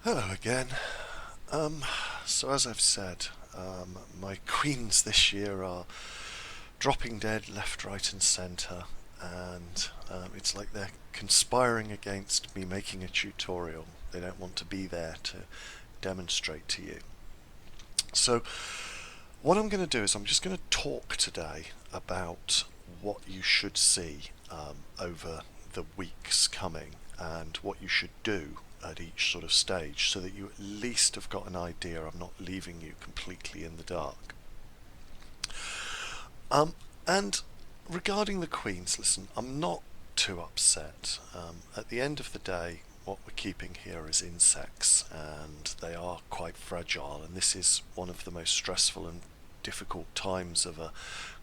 Hello again. So as I've said, my queens this year are dropping dead left, right, and centre, and it's like they're conspiring against me making a tutorial. They don't want to be there to demonstrate to you. So what I'm going to do is I'm just going to talk today about what you should see over the weeks coming and what you should do at each sort of stage so that you at least have got an idea. I'm not leaving you completely in the dark. And regarding the queens, listen, I'm not too upset. At the end of the day, what we're keeping here is insects, and they are quite fragile, and this is one of the most stressful and difficult times of a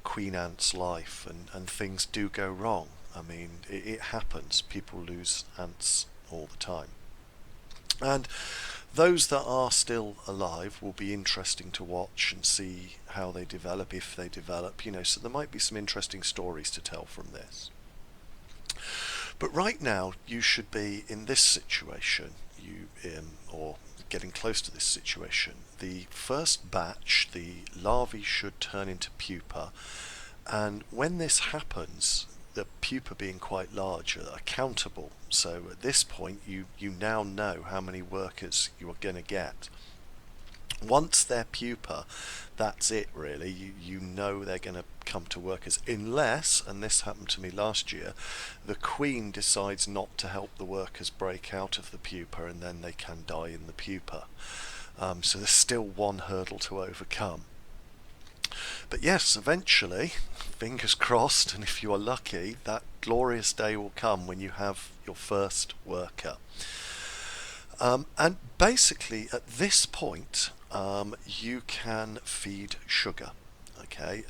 queen ant's life, and things do go wrong. I mean, it happens. People lose ants all the time. And those that are still alive will be interesting to watch and see how they develop, if they develop, so there might be some interesting stories to tell from this. But right now, you should be in this situation, or getting close to this situation. The first batch, the larvae should turn into pupa, and when this happens, the pupa being quite large are accountable. So at this point, you now know how many workers you are going to get. Once they're pupa, that's it really. You know they're going to come to workers unless, and this happened to me last year, the queen decides not to help the workers break out of the pupa, and then they can die in the pupa. So there's still one hurdle to overcome. But yes, eventually, fingers crossed, and if you are lucky, that glorious day will come when you have your first worker. And basically, at this point, you can feed sugar. Okay,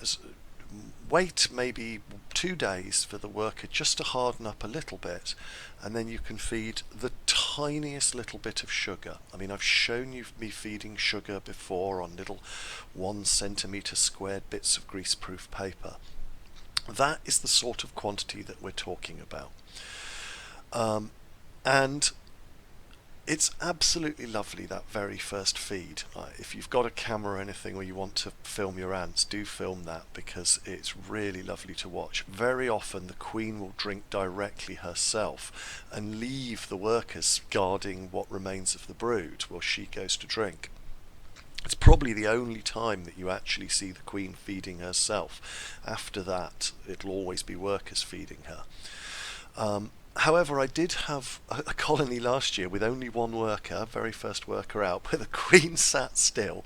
wait maybe 2 days for the worker just to harden up a little bit, and then you can feed the tiniest little bit of sugar. I mean, I've shown you me feeding sugar before on little 1 centimetre squared bits of greaseproof paper. That is the sort of quantity that we're talking about. And it's absolutely lovely, that very first feed. If you've got a camera or anything, or you want to film your ants, do film that, because it's really lovely to watch. Very often the queen will drink directly herself and leave the workers guarding what remains of the brood while she goes to drink. It's probably the only time that you actually see the queen feeding herself. After that, it'll always be workers feeding her. However, I did have a colony last year with only one worker, very first worker out, where the queen sat still,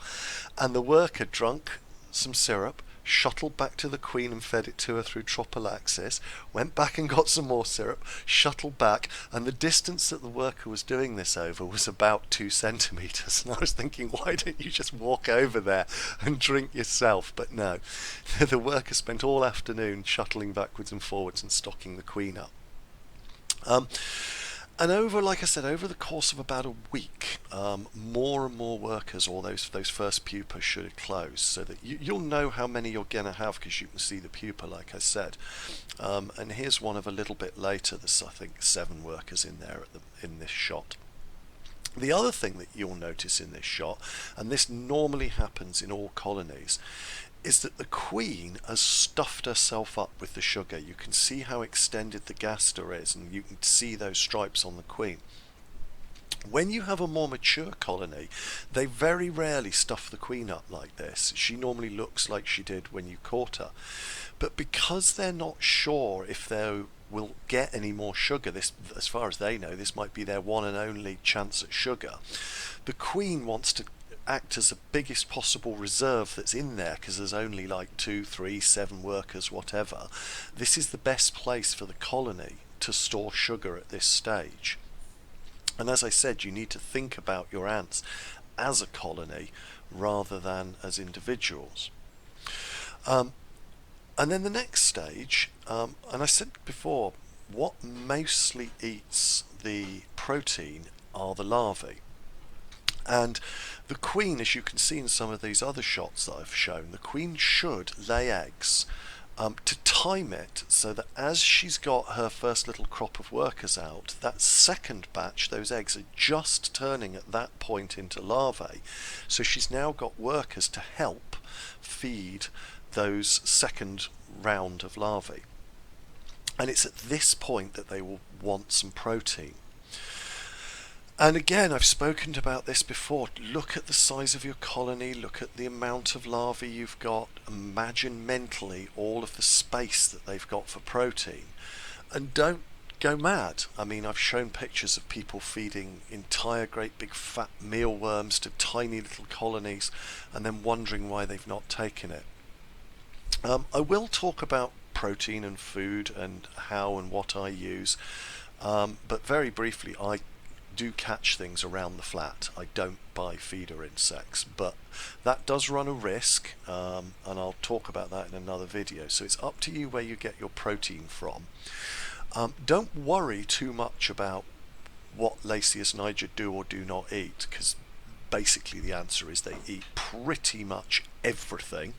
and the worker drank some syrup, shuttled back to the queen and fed it to her through tropalaxis, went back and got some more syrup, shuttled back, and the distance that the worker was doing this over was about 2 centimetres. And I was thinking, why don't you just walk over there and drink yourself? But no, the worker spent all afternoon shuttling backwards and forwards and stocking the queen up. Um, and like I said, over the course of about a week, more and more workers, or those first pupas, should close, so that you'll know how many you're gonna have, because you can see the pupa, like I said. And here's one of a little bit later. There's, I think, 7 workers in there in this shot. The other thing that you'll notice in this shot, and this normally happens in all colonies, is that the queen has stuffed herself up with the sugar. You can see how extended the gaster is, and you can see those stripes on the queen. When you have a more mature colony, they very rarely stuff the queen up like this. She normally looks like she did when you caught her. But because they're not sure if they will get any more sugar, this, as far as they know, this might be their one and only chance at sugar, the queen wants to act as the biggest possible reserve that's in there, because there's only like 2, 3, 7 workers, whatever. This is the best place for the colony to store sugar at this stage. And as I said, you need to think about your ants as a colony rather than as individuals. And then the next stage, and I said before, what mostly eats the protein are the larvae. And the queen, as you can see in some of these other shots that I've shown, the queen should lay eggs to time it so that as she's got her first little crop of workers out, that second batch, those eggs are just turning at that point into larvae. So she's now got workers to help feed those second round of larvae. And it's at this point that they will want some protein. And again, I've spoken about this before. Look at the size of your colony, look at the amount of larvae you've got, imagine mentally all of the space that they've got for protein, and don't go mad. I mean, I've shown pictures of people feeding entire great big fat mealworms to tiny little colonies and then wondering why they've not taken it. I will talk about protein and food and how and what I use, but very briefly, I do catch things around the flat. I don't buy feeder insects, but that does run a risk, and I'll talk about that in another video. So it's up to you where you get your protein from. Don't worry too much about what Lasius niger do or do not eat, because basically the answer is they eat pretty much everything.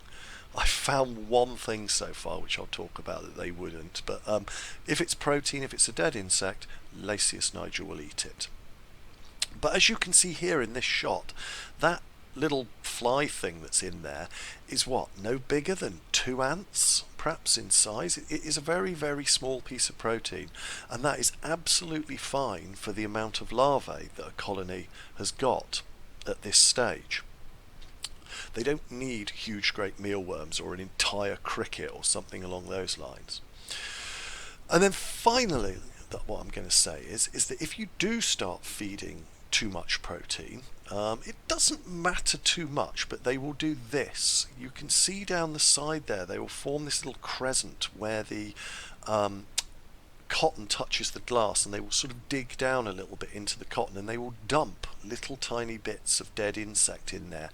I found one thing so far which I'll talk about that they wouldn't, but if it's protein, if it's a dead insect, Lasius niger will eat it. But as you can see here in this shot, that little fly thing that's in there is what? No bigger than 2 ants, perhaps in size. It is a very, very small piece of protein, and that is absolutely fine for the amount of larvae that a colony has got at this stage. They don't need huge great mealworms or an entire cricket or something along those lines. And then finally, what I'm going to say is that if you do start feeding too much protein, it doesn't matter too much, but they will do this. You can see down the side there, they will form this little crescent where the cotton touches the glass, and they will sort of dig down a little bit into the cotton, and they will dump little tiny bits of dead insect in there,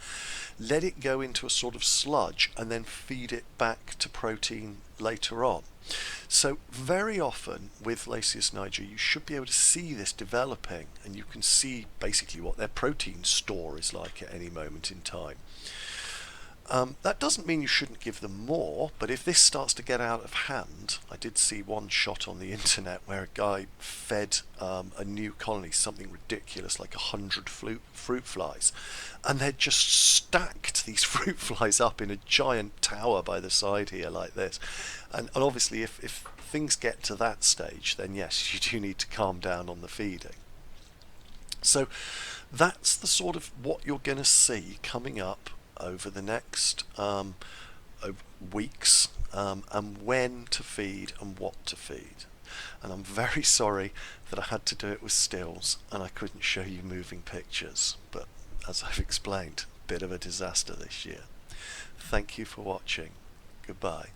let it go into a sort of sludge, and then feed it back to protein later on. So very often with Lasius niger you should be able to see this developing, and you can see basically what their protein store is like at any moment in time. That doesn't mean you shouldn't give them more, but if this starts to get out of hand, I did see one shot on the internet where a guy fed a new colony something ridiculous like 100 fruit flies, and they'd just stacked these fruit flies up in a giant tower by the side here like this. And obviously if things get to that stage, then yes, you do need to calm down on the feeding. So that's the sort of what you're going to see coming up over the next weeks, and when to feed and what to feed. And I'm very sorry that I had to do it with stills and I couldn't show you moving pictures, but as I've explained, a bit of a disaster this year. Thank you for watching. Goodbye.